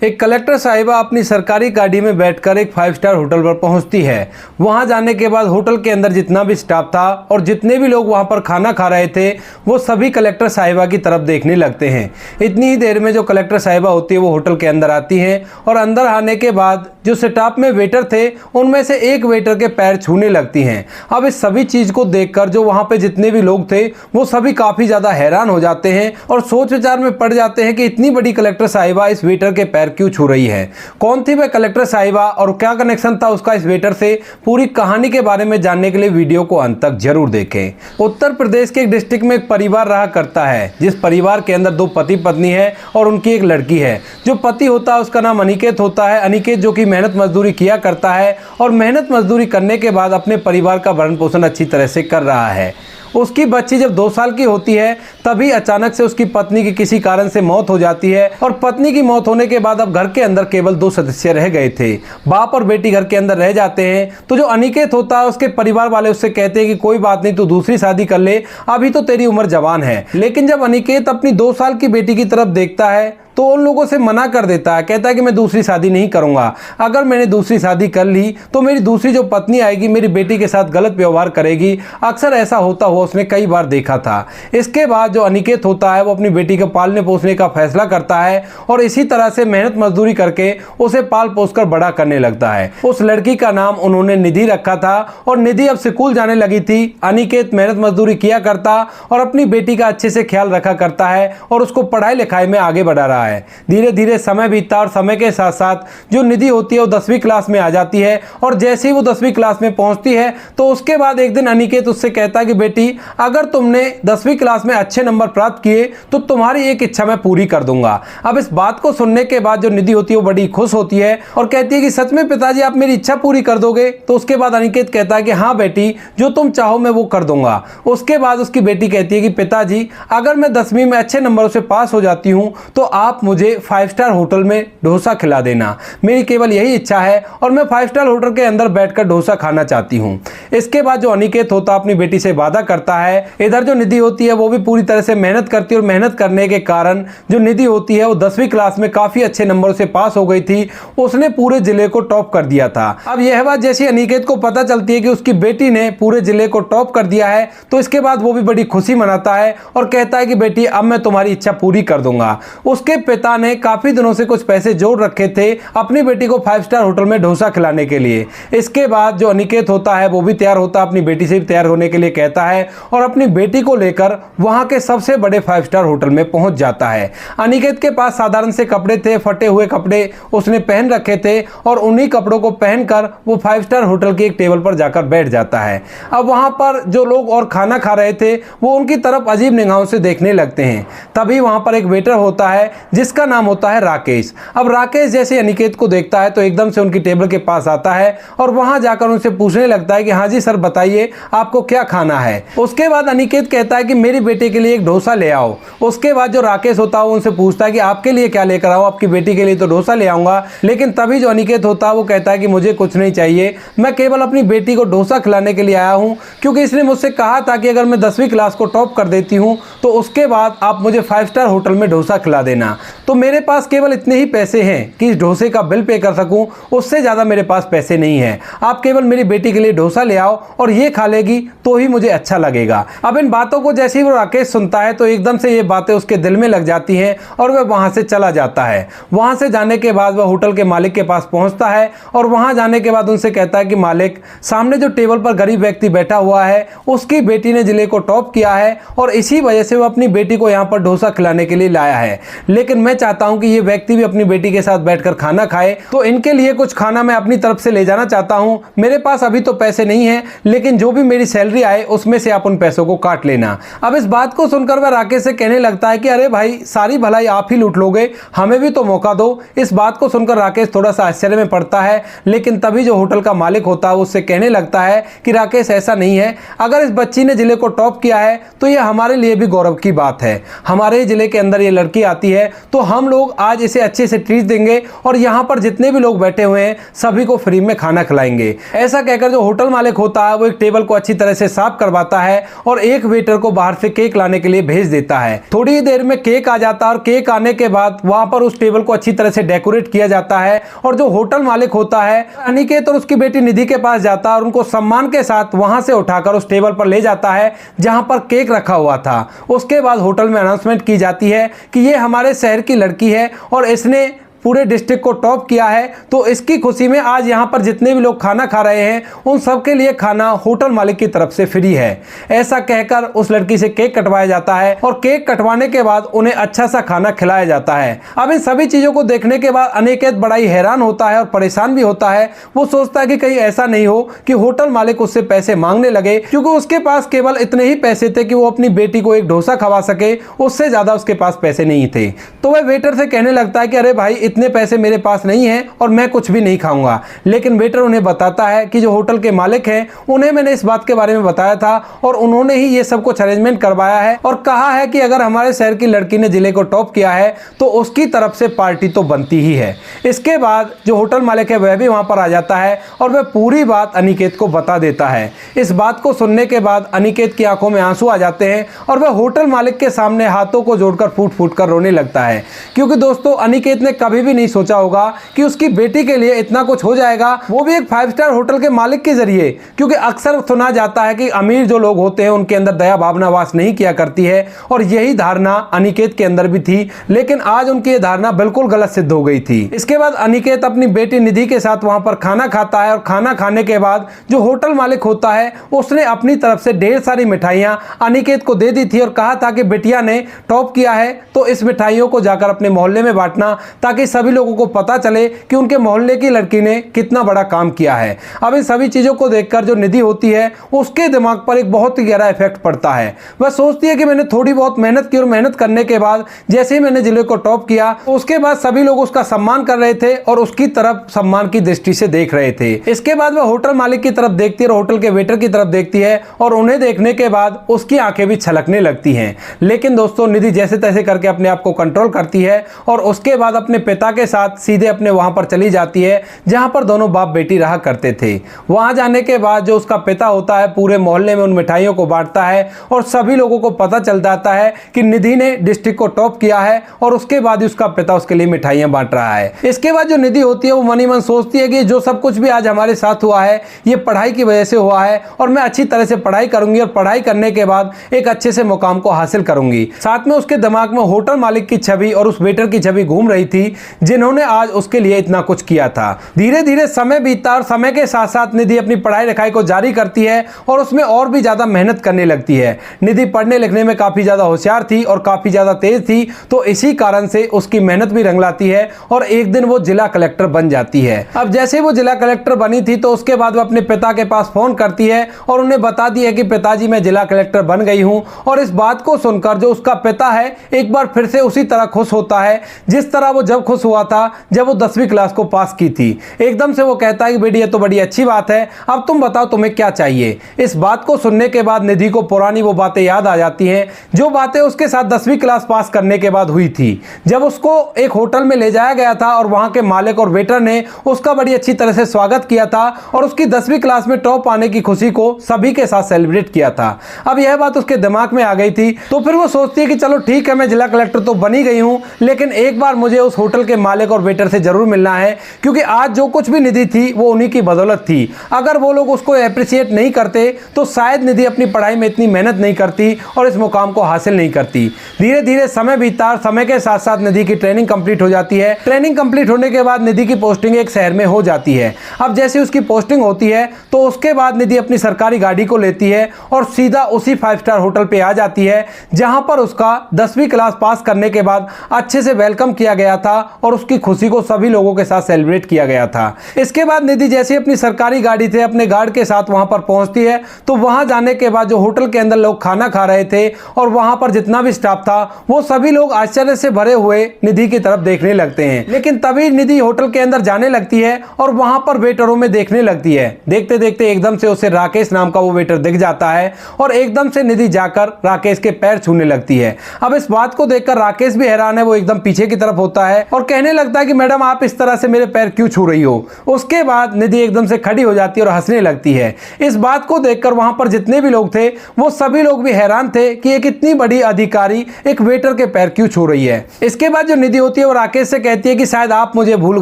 एक कलेक्टर साहिबा अपनी सरकारी गाड़ी में बैठकर एक 5 स्टार होटल पर पहुंचती है। वहां जाने के बाद होटल के अंदर जितना भी स्टाफ था और जितने भी लोग वहां पर खाना खा रहे थे वो सभी कलेक्टर साहिबा की तरफ देखने लगते हैं। इतनी ही देर में जो कलेक्टर साहिबा होती है वो होटल के अंदर आती हैं और अंदर आने के बाद जो स्टाफ में वेटर थे उनमें से एक वेटर के पैर छूने लगती हैं। अब इस सभी चीज़ को देखकर जो वहाँ पे जितने भी लोग थे वो सभी काफ़ी ज़्यादा हैरान हो जाते हैं और सोच विचार में पड़ जाते हैं कि इतनी बड़ी कलेक्टर साहिबा इस वेटर के पैर क्यों छू रही है। कौन थी वह कलेक्टर साहिबा और क्या कनेक्शन था उसका इस वेटर से, पूरी कहानी के बारे में जानने के लिए वीडियो को अंत तक जरूर देखें। उत्तर प्रदेश के एक डिस्ट्रिक्ट में एक परिवार रहा करता है जिस परिवार के अंदर 2 पति पत्नी है और उनकी एक लड़की है। जो पति होता है उसका नाम अनिकेत होता है। अनिकेत जो कि मेहनत मजदूरी किया करता है और मेहनत मजदूरी करने के बाद अपने परिवार का भरण पोषण अच्छी तरह से कर रहा है। उसकी बच्ची जब 2 साल की होती है तभी अचानक से उसकी पत्नी की किसी कारण से मौत हो जाती है और पत्नी की मौत होने के बाद अब घर के अंदर केवल 2 सदस्य रह गए थे। बाप और बेटी घर के अंदर रह जाते हैं। तो जो अनिकेत होता है उसके परिवार वाले उससे कहते हैं कि कोई बात नहीं, तू दूसरी शादी कर ले, अभी तो तेरी उम्र जवान है। लेकिन जब अनिकेत अपनी 2 साल की बेटी की तरफ देखता है तो उन लोगों से मना कर देता है। कहता है कि मैं दूसरी शादी नहीं करूंगा। अगर मैंने दूसरी शादी कर ली तो मेरी दूसरी जो पत्नी आएगी मेरी बेटी के साथ गलत व्यवहार करेगी। अक्सर ऐसा होता हुआ उसने कई बार देखा था। इसके बाद जो अनिकेत होता है वो अपनी बेटी को पालने पोसने का फैसला करता है और इसी तरह से मेहनत मजदूरी करके उसे पाल पोस कर बड़ा करने लगता है। उस लड़की का नाम उन्होंने निधि रखा था और निधि अब स्कूल जाने लगी थी। अनिकेत मेहनत मजदूरी किया करता और अपनी बेटी का अच्छे से ख्याल रखा करता है और उसको पढ़ाई लिखाई में आगे बढ़ा रहा है। धीरे धीरे समय बीतता और समय के साथ साथ जो निधि होती है वो 10वीं क्लास में आ जाती है और जैसे ही वो 10वीं क्लास में पहुंचती है तो उसके बाद एक दिन अनिकेत उससे कहता है कि बेटी अगर तुमने 10वीं क्लास में अच्छे नंबर प्राप्त किए तो तुम्हारी एक इच्छा मैं पूरी कर दूंगा। अब इस बात को सुनने के बाद जो निधि होती है वो बड़ी खुश होती है और कहती है कि सच में पिताजी आप मेरी इच्छा पूरी कर दोगे? तो उसके बाद अनिकेत कहता है कि हाँ बेटी, जो तुम चाहो मैं वो कर दूंगा। उसके बाद उसकी बेटी कहती है कि पिताजी अगर मैं 10वीं में अच्छे नंबरों से पास हो जाती हूँ तो आप मुझे 5 स्टार होटल में डोसा खिला देना। मेरी केवल यही इच्छा है और मैं 5 स्टार होटल के अंदर बैठकर डोसा खाना चाहती हूँ। इसके बाद जो अनिकेत होता अपनी बेटी से वादा करता है। इधर जो निधि होती है वो भी पूरी तरह से मेहनत करती है और मेहनत करने के कारण जो निधि होती है वो 10वीं क्लास में काफी अच्छे नंबरों से पास हो गई थी। उसने पूरे जिले को टॉप कर दिया था। अब यह बात जैसी अनिकेत को पता चलती है कि उसकी बेटी ने पूरे जिले को टॉप कर दिया है तो इसके बाद वो भी बड़ी खुशी मनाता है और कहता है कि बेटी अब मैं तुम्हारी इच्छा पूरी कर दूंगा। उसके पिता ने काफी दिनों से कुछ पैसे जोड़ रखे थे अपनी बेटी को 5 स्टार होटल में डोसा खिलाने के लिए। इसके बाद जो अनिकेत होता है वो भी तैयार होता है, अपनी बेटी से भी तैयार होने के लिए कहता है और अपनी बेटी को लेकर वहां के सबसे बड़े 5 स्टार होटल में पहुंच जाता है। अनिकेत के पास साधारण से कपड़े थे, फटे हुए कपड़े उसने पहन रखे थे और उन्हीं कपड़ों को पहनकर वो 5 स्टार होटल के एक टेबल पर जाकर बैठ जाता है। अब वहां पर जो लोग और खाना खा रहे थे वो उनकी तरफ अजीब निगाहों से देखने लगते हैं। तभी वहां पर एक वेटर होता है जिसका नाम होता है राकेश। अब राकेश जैसे अनिकेत को देखता है तो एकदम से उनकी टेबल के पास आता है और वहां जाकर उनसे पूछने लगता है कि हाँ जी सर बताइए आपको क्या खाना है। उसके बाद अनिकेत कहता है कि मेरी बेटे के लिए एक डोसा ले आओ। उसके बाद जो राकेश होता है वो उनसे पूछता है कि आपके लिए क्या लेकर आओ? आपकी बेटी के लिए तो डोसा ले आऊंगा। लेकिन तभी जो अनिकेत होता है वो कहता है कि मुझे कुछ नहीं चाहिए, मैं केवल अपनी बेटी को डोसा खिलाने के लिए आया हूँ क्योंकि इसने मुझसे कहा था कि अगर मैं 10वीं क्लास को टॉप कर देती हूँ तो उसके बाद आप मुझे 5 स्टार होटल में डोसा खिला देना। तो मेरे पास केवल इतने ही पैसे हैं कि इस डोसे का बिल पे कर सकूं, उससे ज़्यादा मेरे पास पैसे नहीं हैं। आप केवल मेरी बेटी के लिए डोसा ले आओ और ये खा लेगी तो ही मुझे अच्छा लगेगा। अब इन बातों को जैसे ही वो राकेश सुनता है तो एकदम से ये बातें उसके दिल में लग जाती हैं और वह वहाँ से चला जाता है। वहाँ से जाने के बाद वह होटल के मालिक के पास पहुँचता है और वहाँ जाने के बाद उनसे कहता है कि मालिक, सामने जो टेबल पर गरीब व्यक्ति बैठा हुआ है उसकी बेटी ने जिले को टॉप किया है और इसी वजह से वो अपनी बेटी को यहाँ पर डोसा खिलाने के लिए लाया है। लेकिन मैं चाहता हूं कि ये व्यक्ति भी अपनी बेटी के साथ बैठकर खाना खाए, तो इनके लिए कुछ खाना मैं अपनी तरफ से ले जाना चाहता हूं। मेरे पास अभी तो पैसे नहीं हैं, लेकिन जो भी मेरी सैलरी आए उसमें से आप उन पैसों को काट लेना। अब इस बात को सुनकर वह राकेश से कहने लगता है कि अरे भाई, सारी भलाई आप ही लूट लोगे, हमें भी तो मौका दो। इस बात को सुनकर राकेश थोड़ा सा आश्चर्य में पड़ता है, लेकिन तभी जो होटल का मालिक होता है उससे कहने लगता है कि राकेश ऐसा नहीं है, अगर इस बच्ची ने जिले को टॉप किया है तो यह हमारे लिए भी गौरव की बात है। हमारे जिले के अंदर ये लड़की आती है तो हम लोग आज इसे अच्छे से ट्रीट देंगे और यहाँ पर जितने भी लोग बैठे हुए हैं सभी को फ्री में खाना खिलाएंगे। ऐसा कहकर जो होटल मालिक होता है वो एक टेबल को अच्छी तरह से साफ करवाता है और एक वेटर को बाहर से केक लाने के लिए भेज देता है। थोड़ी ही देर में केक आ जाता है और केक आने के बाद वहां पर उस टेबल को अच्छी तरह से डेकोरेट किया जाता है और जो होटल मालिक होता है अनिकेत और उसकी बेटी निधि के पास जाता है और उनको सम्मान के साथ वहां से उठाकर उस टेबल पर ले जाता है जहां पर केक रखा हुआ था। उसके बाद होटल में अनाउंसमेंट की जाती है कि ये हमारे शहर की लड़की है और इसने पूरे डिस्ट्रिक्ट को टॉप किया है, तो इसकी खुशी में आज यहाँ पर जितने भी लोग खाना खा रहे हैं उन सबके लिए खाना होटल मालिक की तरफ से फ्री है। ऐसा कहकर उस लड़की से केक कटवाया जाता है और केक कटवाने के बाद उन्हें अच्छा सा खाना खिलाया जाता है। अब इन सभी चीज़ों को देखने के बाद अनिकेत बड़ा ही हैरान होता है और परेशान भी होता है। वो सोचता है कि कहीं ऐसा नहीं हो कि होटल मालिक उससे पैसे मांगने लगे, क्योंकि उसके पास केवल इतने ही पैसे थे कि वो अपनी बेटी को एक डोसा खवा सके, उससे ज़्यादा उसके पास पैसे नहीं थे। तो वह वेटर से कहने लगता है कि अरे भाई इतने पैसे मेरे पास नहीं है और मैं कुछ भी नहीं खाऊंगा। लेकिन वेटर उन्हें बताता है कि जो होटल के मालिक हैं उन्हें मैंने इस बात के बारे में बताया था और उन्होंने ही ये सब कुछ अरेंजमेंट करवाया है और कहा है कि अगर हमारे शहर की लड़की ने जिले को टॉप किया है तो उसकी तरफ से पार्टी तो बनती ही है। इसके बाद जो होटल मालिक है वह भी वहां पर आ जाता है और वह पूरी बात अनिकेत को बता देता है। इस बात को सुनने के बाद अनिकेत की आंखों में आंसू आ जाते हैं और वह होटल मालिक के सामने हाथों को जोड़कर फूट फूट कर रोने लगता है, क्योंकि दोस्तों अनिकेत ने कभी भी नहीं सोचा होगा कि उसकी बेटी के लिए इतना कुछ हो जाएगा, वो भी एक 5 स्टार होटल के मालिक के जरिए। क्योंकि अक्सर सुना जाता है कि अमीर जो लोग होते हैं उनके अंदर दया भावना वास नहीं किया करती है और यही धारणा अनिकेत के अंदर भी थी, लेकिन आज उनकी ये धारणा बिल्कुल गलत सिद्ध हो गई थी। इसके बाद अनिकेत अपनी बेटी निधि के साथ वहां पर खाना खाता है और खाना खाने के बाद जो होटल मालिक होता है उसने अपनी तरफ से ढेर सारी मिठाइयां अनिकेत को दे दी थी और कहा था कि बिटिया ने टॉप किया है तो इस मिठाइयों को जाकर अपने मोहल्ले में बांटना, ताकि सभी लोगों को पता चले कि उनके मोहल्ले की लड़की ने कितना बड़ा काम किया है। अब इन सभी चीजों को देखकर जो निधि होती है उसके दिमाग पर एक बहुत ही गहरा इफेक्ट पड़ता है। वह सोचती है कि मैंने थोड़ी बहुत मेहनत की और मेहनत करने के बाद जैसे ही मैंने जिले को टॉप किया तो उसके बाद सभी लोग उसका सम्मान कर रहे थे और उसकी तरफ सम्मान की दृष्टि से देख रहे थे। इसके बाद वह होटल मालिक की तरफ देखती है और होटल के वेटर की तरफ देखती है और उन्हें देखने के बाद उसकी आंखें भी छलकने लगती हैं। लेकिन दोस्तों निधि जैसे तैसे करके अपने आप को कंट्रोल करती है और उसके बाद अपने पिता के साथ सीधे अपने वहां पर चली जाती है जहां पर दोनों बाप बेटी रहा करते थे। वहां जाने के बाद जो उसका पिता होता है पूरे मोहल्ले में उन मिठाइयों को बांटता है और सभी लोगों को पता चल जाता है कि निधि ने डिस्ट्रिक्ट को टॉप किया है और उसके बाद ही उसका पिता उसके लिए मिठाइयां बांट रहा है। इसके बाद जो निधि होती है वो मनी मन सोचती है कि जो सब कुछ भी आज हमारे साथ हुआ है ये पढ़ाई की वजह से हुआ है और मैं अच्छी तरह से पढ़ाई करूंगी और पढ़ाई करने के बाद एक अच्छे से मुकाम को हासिल करूंगी। साथ में उसके दिमाग में होटल मालिक की छवि और उस वेटर की छवि घूम रही थी जिन्होंने आज उसके लिए इतना कुछ किया था। धीरे धीरे समय बीतता और समय के साथ साथ निधि अपनी पढ़ाई लिखाई को जारी करती है और उसमें और भी ज्यादा मेहनत करने लगती है। निधि पढ़ने लिखने में काफी ज्यादा होशियार थी और काफी ज्यादा तेज थी, तो इसी कारण से उसकी मेहनत भी रंग लाती है और एक दिन वो जिला कलेक्टर बन जाती है। अब जैसे वो जिला कलेक्टर बनी थी तो उसके बाद वो अपने पिता के पास फोन करती है और उन्हें बता दी है कि पिताजी मैं जिला कलेक्टर बन गई हूं। और इस बात को सुनकर जो उसका पिता है एक बार फिर से उसी तरह खुश होता है जिस तरह वो जब खुश हुआ था जब वो 10वीं क्लास को पास की थी। एकदम से वो कहता है कि बेटी ये तो बड़ी अच्छी बात है, अब तुम बताओ तुम्हें क्या चाहिए। इस बात को सुनने के बाद निधि को पुरानी वो बातें याद आ जाती हैं जो बातें उसके साथ 10वीं क्लास पास करने के बाद हुई थी, जब उसको एक होटल में ले जाया गया था और वहां के मालिक और वेटर ने उसका बड़ी अच्छी तरह से स्वागत किया था और उसकी 10वीं क्लास में टॉप आने की खुशी को सभी के साथ सेलिब्रेट किया था। अब यह बात उसके दिमाग में आ गई थी, तो फिर वो सोचती है कि चलो ठीक है मैं जिला कलेक्टर तो बनी गई हूं, लेकिन एक बार मुझे उस होटल के मालिक और वेटर से जरूर मिलना है, क्योंकि आज जो कुछ भी निधि थी वो उन्हीं की बदौलत थी। अगर वो लोग उसको अप्रिशिएट नहीं करते तो शायद निधि अपनी पढ़ाई में इतनी मेहनत नहीं करती और इस मुकाम को हासिल नहीं करती। धीरे धीरे समय बीतता और समय के साथ साथ निधि की ट्रेनिंग कंप्लीट हो जाती है। ट्रेनिंग कंप्लीट होने के बाद निधि की पोस्टिंग एक शहर में हो जाती है। अब जैसे उसकी पोस्टिंग होती है तो उसके बाद निधि अपनी सरकारी गाड़ी को लेती है और सीधा उसी 5 स्टार होटल पे आ जाती है जहां पर उसका 10वीं क्लास पास करने के बाद अच्छे से वेलकम किया गया था और उसकी खुशी को सभी लोगों के साथ सेलिब्रेट किया गया था। इसके बाद निधि जैसे अपनी सरकारी गाड़ी थे अपने गार्ड के साथ वहां पर पहुंचती है तो वहां जाने के बाद जो होटल के अंदर लोग खाना खा रहे थे और वहां पर जितना भी स्टाफ था वो सभी लोग आश्चर्य से भरे हुए निधि की तरफ देखने लगते हैं। लेकिन तभी निधि होटल के अंदर जाने लगती है और वहां पर वेटरों में देखने लगती है। देखते देखते एकदम से उसे राकेश नाम का वो वेटर दिख जाता है और एकदम से निधि जाकर राकेश के पैर छूने लगती है। अब इस बात को देखकर राकेश भी हैरान है, वो एकदम पीछे की तरफ होता है और कहने लगता है कि मैडम आप इस तरह से मेरे पैर क्यों छू रही हो। उसके बाद निधि एकदम से खड़ी हो जाती है और हंसने लगती है। इस बात को देखकर वहां पर जितने भी लोग थे वो सभी लोग भी हैरान थे कि एक इतनी बड़ी अधिकारी एक वेटर के पैर क्यों छू रही है। इसके बाद जो निधि होती है वो राकेश से कहती है कि शायद आप मुझे भूल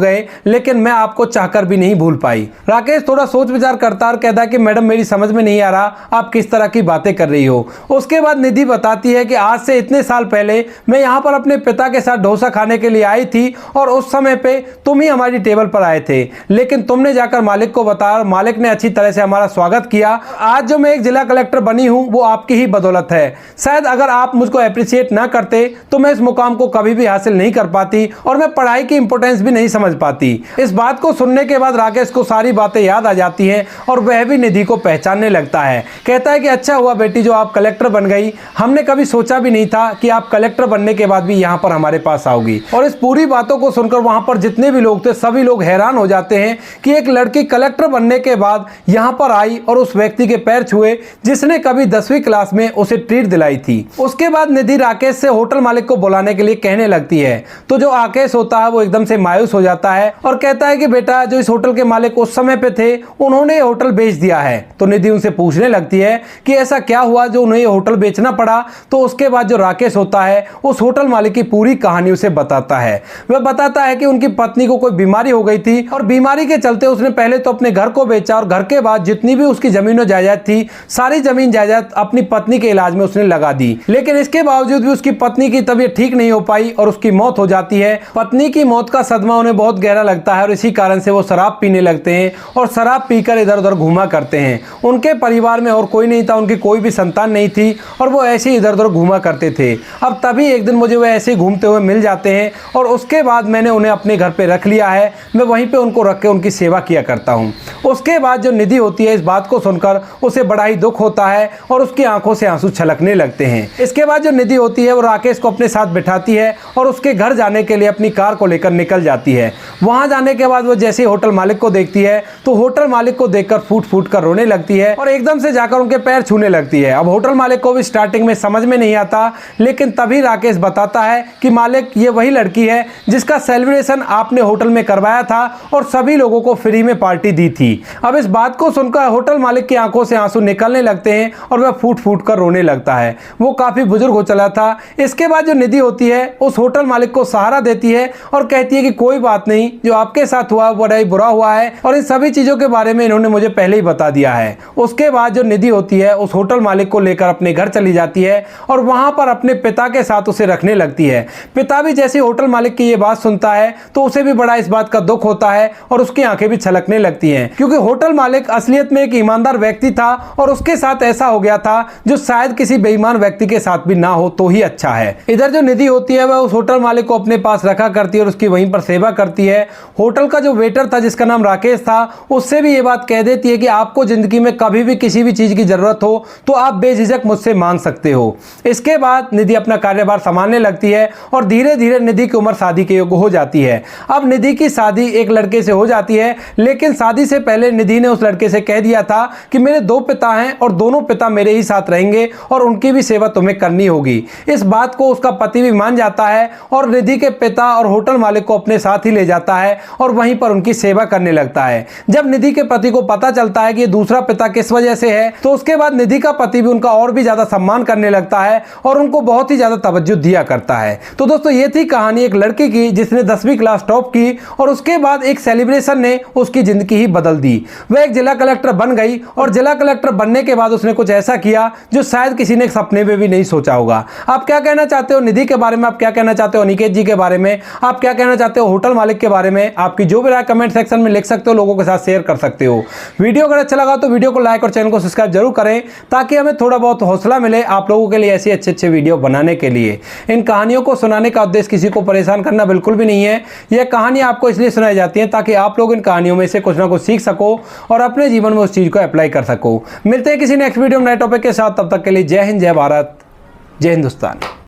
गए लेकिन मैं आपको चाहकर भी नहीं भूल पाई। राकेश थोड़ा सोच विचार करता और कहता है कि मैडम मेरी समझ में नहीं आ रहा आप किस तरह की बातें कर रही हो। उसके बाद निधि बताती है कि आज से इतने साल पहले मैं यहाँ पर अपने पिता के साथ डोसा खाने के लिए आई थी और उस समय पे तुम ही हमारी टेबल पर आए थे, लेकिन तुमने जाकर मालिक को बताया, मालिक ने अच्छी तरह से हमारा स्वागत किया। आज जो मैं एक जिला कलेक्टर बनी हूँ वो आपकी ही बदौलत है। शायद अगर आप मुझको अप्रिशिएट ना करते तो मैं इस मुकाम को कभी भी हासिल नहीं कर पाती और मैं पढ़ाई की इंपॉर्टेंस भी नहीं समझ पाती। इस बात को सुनने के बाद राकेश को सारी बातें याद आ जाती हैं और वह भी निधि को पहचानने लगता है। कहता है कि अच्छा हुआ बेटी जो आप कलेक्टर बन गई, हमने कभी सोचा भी नहीं था कि आप कलेक्टर बनने के बाद भी यहाँ पर हमारे पास आओगी। और इस पूरी बातों को सुनकर वहां पर जितने भी लोग थे सभी लोग हैरान हो जाते हैं कि एक लड़की कलेक्टर बनने के बाद यहाँ पर आई और उस व्यक्ति के पैर छुए जिसने कभी 10वीं क्लास में उसे ट्रीट दिलाई थी। उसके बाद निधि राकेश से होटल मालिक को बुलाने के लिए कहने लगती है तो जो राकेश होता है वो एकदम से मायूस हो जाता है और कहता है कि बेटा जो इस होटल के मालिक उस समय पे थे उन्होंने होटल बेच दिया है। तो निधि उनसे पूछने लगती है कि ऐसा क्या हुआ जो उन्हें होटल बेचना पड़ा। तो उसके बाद जो राकेश होता है उस होटल मालिक की पूरी कहानी उसे बताता है। वह बताता है कि उनकी पत्नी को कोई बीमारी हो गई थी और बीमारी के चलते उसने पहले तो अपने घर को बेचा और घर के बाद जितनी भी उसकी जमीन और जायदाद थी सारी जमीन जायदाद अपनी पत्नी के इलाज में उसने लगा दी। लेकिन इसके बावजूद भी उसकी पत्नी की तबीयत ठीक नहीं हो पाई और उसकी मौत हो जाती है। पत्नी की मौत का सदमा उन्हें बहुत गहरा लगता है और इसी कारण से वो शराब पीने लगते हैं और शराब पीकर इधर उधर घूमा करते हैं। उनके परिवार में और कोई नहीं था, उनकी कोई भी संतान नहीं थी और वो ऐसे ही इधर उधर घूमा करते थे। अब तभी एक दिन मुझे वो ऐसे घूमते हुए मिल जाते हैं और उसके बाद मैंने उन्हें अपने घर पे रख लिया है। मैं वहीं पे उनको रख के उनकी सेवा किया करता हूँ। उसके बाद जो निधि होती है इस बात को सुनकर उसे बड़ा ही दुख होता है और उसकी आंखों से आंसू छलकने लगते हैं। इसके बाद जो निधि होती है वो राकेश को अपने साथ बिठाती है और उसके घर जाने के लिए अपनी कार को लेकर निकल जाती है। वहां जाने के बाद वो जैसे होटल मालिक को देखती है तो होटल मालिक को देखकर फूट फूट कर रोने लगती है और एकदम से जाकर उनके पैर छूने लगती है। अब होटल मालिक को भी स्टार्टिंग में समझ में नहीं आता, लेकिन तभी राकेश बताता है कि मालिक ये वही लड़की है जिसका सेलिब्रेशन आपने होटल में करवाया था और सभी लोगों को फ्री में पार्टी दी थी। अब इस बात को सुनकर होटल मालिक की आंखों से आंसू निकलने लगते हैं और वह फूट फूट कर रोने लगता है। वो काफी बुजुर्ग हो चला था। इसके बाद जो निधि होती है उस होटल मालिक को सहारा देती है और कहती है कि कोई बात नहीं, जो आपके साथ हुआ बड़ा ही बुरा हुआ है और इन सभी चीजों के बारे में इन्होंने मुझे पहले ही बता दिया है। उसके बाद जो निधि होती है उस होटल मालिक को लेकर अपने घर चली जाती है और वहां पर अपने पिता के साथ उसे रखने लगती है। पिता भी जैसे होटल मालिक की ये बात सुनता है तो उसे भी बड़ा इस बात का दुख होता है और उसकी आंखें भी छलकने लगती हैं, क्योंकि होटल मालिक असलियत में एक ईमानदार व्यक्ति था और उसके साथ ऐसा हो गया था जो शायद किसी बेईमान व्यक्ति के साथ भी ना हो तो ही अच्छा है। इधर जो निधि होती है वह उस होटल मालिक को अपने पास रखा करती है और उसकी वहीं पर सेवा करती है। होटल का जो वेटर था जिसका नाम राकेश था उससे भी ये बात कह देती है कि आपको जिंदगी में कभी भी किसी भी चीज की जरूरत हो तो आप बेझिझक मुझसे मांग सकते हो। इसके बाद निधि अपना कार्यभार संभालने लगती है और धीरे धीरे निधि की उम्र शादी के योग्य हो जाती है। अब निधि की शादी एक लड़के से हो जाती है, लेकिन शादी से पहले निधि ने उस लड़के से कह दिया था कि मेरे दो पिता हैं और दोनों पिता मेरे ही साथ रहेंगे और उनकी भी सेवा तुम्हें करनी होगी। इस बात को उसका पति भी मान जाता है और निधि के पिता और होटल मालिक को अपने साथ ही ले जाता है और वहीं पर उनकी सेवा करने लगता है। जब निधि के पति को पता चलता है कि दूसरा पिता किस वजह से है तो उसके बाद निधि का पति भी उनका और भी ज्यादा सम्मान करने लगता है और उनको बहुत ही ज्यादा तवज्जो दिया करता है। तो दोस्तों ये थी कहानी एक लड़की की जिसने 10वीं क्लास टॉप की और उसके बाद एक सेलिब्रेशन ने उसकी जिंदगी ही बदल दी। वह एक जिला कलेक्टर बन गई और जिला कलेक्टर बनने के बाद उसने कुछ ऐसा किया जो शायद किसी ने सपने में भी नहीं सोचा होगा। आप क्या कहना चाहते हो निधि के बारे में? आप क्या कहना चाहते हो अनिकेत जी के बारे में? आप क्या कहना चाहते हो होटल मालिक के बारे में आपकी जो भी राय कमेंट सेक्शन में लिख सकते हो, लोगों के साथ शेयर कर सकते हो। वीडियो अगर अच्छा लगा तो वीडियो को लाइक और चैनल को सब्सक्राइब जरूर करें, ताकि हमें थोड़ा बहुत हौसला मिले आप लोगों के लिए ऐसे अच्छे वीडियो बनाने के लिए। इन कहानियों को सुनाने का उद्देश्य किसी को परेशान करना बिल्कुल भी नहीं है। यह कहानी आपको इसलिए सुनाई जाती है ताकि आप लोग इन कहानियों में से कुछ ना कुछ सीख सको और अपने जीवन में उस चीज को अप्लाई कर सको। मिलते हैं किसी नेक्स्ट वीडियो में नए टॉपिक के साथ, तब तक के लिए जय हिंद, जय भारत, जय हिंदुस्तान।